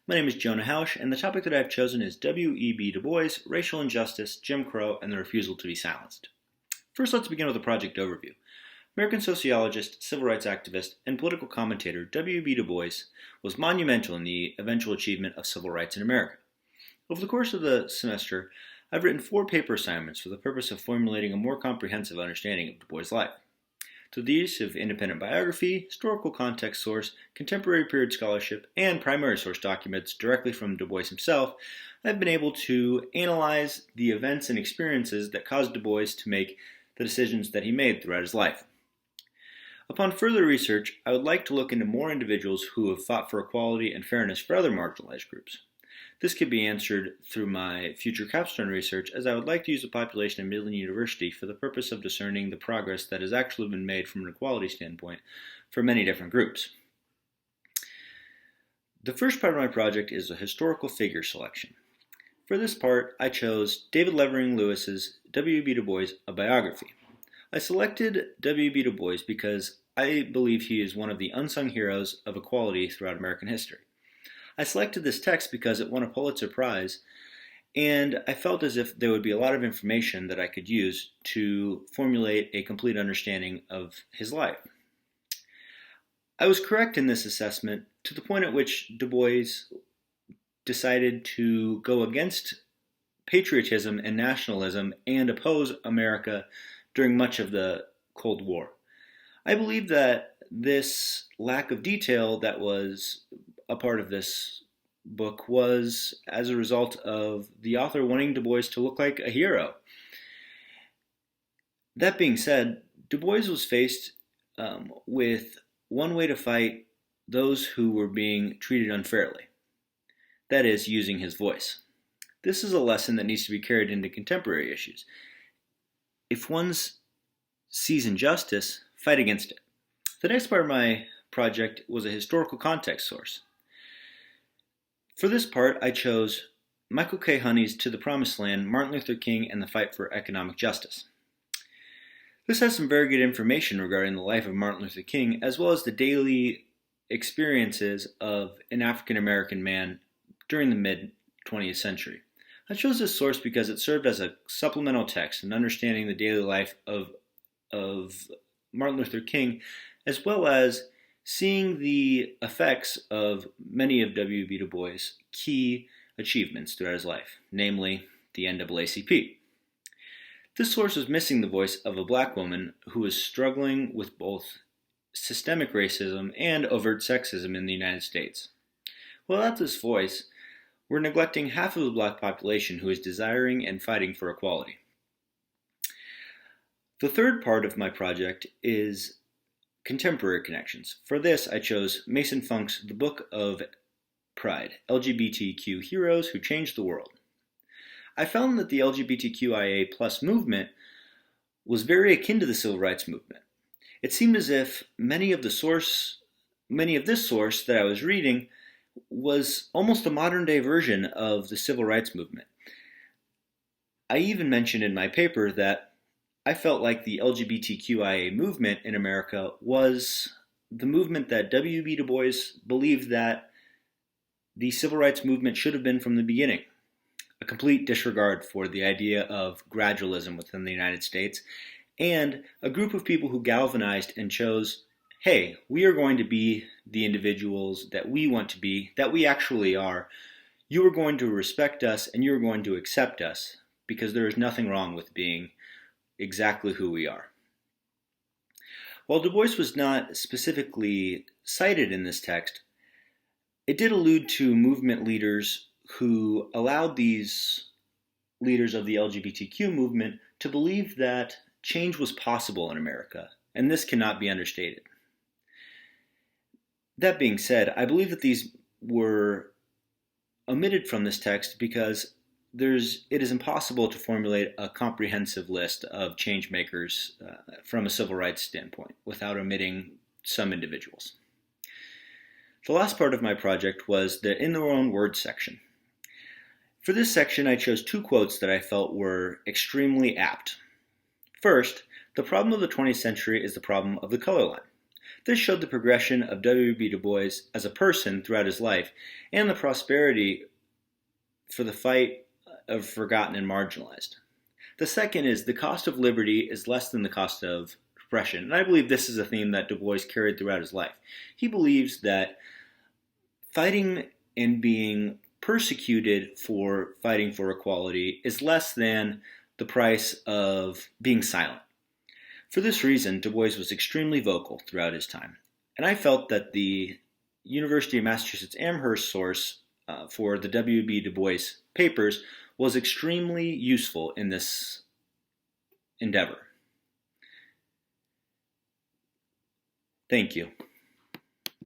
My name is Jonah Hausch, and the topic that I've chosen is W.E.B. Du Bois, Racial Injustice, Jim Crow, and the Refusal to be Silenced. First, let's begin with a project overview. American sociologist, civil rights activist, and political commentator W.E.B. Du Bois was monumental in the eventual achievement of civil rights in America. Over the course of the semester, I've written 4 paper assignments for the purpose of formulating a more comprehensive understanding of Du Bois' life. Through the use of independent biography, historical context source, contemporary period scholarship, and primary source documents directly from Du Bois himself, I've been able to analyze the events and experiences that caused Du Bois to make the decisions that he made throughout his life. Upon further research, I would like to look into more individuals who have fought for equality and fairness for other marginalized groups. This could be answered through my future capstone research, as I would like to use the population of Midland University for the purpose of discerning the progress that has actually been made from an equality standpoint for many different groups. The first part of my project is a historical figure selection. For this part, I chose David Levering Lewis's W.E.B. Du Bois, a biography. I selected W.E.B. Du Bois because I believe he is one of the unsung heroes of equality throughout American history. I selected this text because it won a Pulitzer Prize, and I felt as if there would be a lot of information that I could use to formulate a complete understanding of his life. I was correct in this assessment to the point at which Du Bois decided to go against patriotism and nationalism and oppose America during much of the Cold War. I believe that this lack of detail that was a part of this book was as a result of the author wanting Du Bois to look like a hero. That being said, Du Bois was faced with one way to fight those who were being treated unfairly. That is, using his voice. This is a lesson that needs to be carried into contemporary issues. If one sees injustice, fight against it. The next part of my project was a historical context source. For this part, I chose Michael K. Honey's To the Promised Land, Martin Luther King and the Fight for Economic Justice. This has some very good information regarding the life of Martin Luther King, as well as the daily experiences of an African American man during the mid-20th century. I chose this source because it served as a supplemental text in understanding the daily life of Martin Luther King, as well as seeing the effects of many of W.E.B. Du Bois' key achievements throughout his life, namely the NAACP. This source was missing the voice of a black woman who was struggling with both systemic racism and overt sexism in the United States. Without this voice, we're neglecting half of the black population who is desiring and fighting for equality. The third part of my project is contemporary connections. For this, I chose Mason Funk's The Book of Pride, LGBTQ Heroes Who Changed the World. I found that the LGBTQIA+ movement was very akin to the civil rights movement. It seemed as if many of this source that I was reading was almost a modern-day version of the civil rights movement. I even mentioned in my paper that I felt like the LGBTQIA movement in America was the movement that W.E.B. Du Bois believed that the civil rights movement should have been from the beginning. A complete disregard for the idea of gradualism within the United States, and a group of people who galvanized and chose, hey, we are going to be the individuals that we want to be, that we actually are. You are going to respect us and you are going to accept us, because there is nothing wrong with being exactly who we are. While Du Bois was not specifically cited in this text, it did allude to movement leaders who allowed these leaders of the LGBTQ movement to believe that change was possible in America, and this cannot be understated. That being said, I believe that these were omitted from this text because it is impossible to formulate a comprehensive list of change makers from a civil rights standpoint without omitting some individuals. The last part of my project was the In Their Own Words section. For this section, I chose 2 quotes that I felt were extremely apt. First, the problem of the 20th century is the problem of the color line. This showed the progression of W.B. Du Bois as a person throughout his life and the prosperity for the fight of forgotten and marginalized. The second is the cost of liberty is less than the cost of oppression. And I believe this is a theme that Du Bois carried throughout his life. He believes that fighting and being persecuted for fighting for equality is less than the price of being silent. For this reason, Du Bois was extremely vocal throughout his time. And I felt that the University of Massachusetts Amherst source for the W.B. Du Bois papers was extremely useful in this endeavor. Thank you.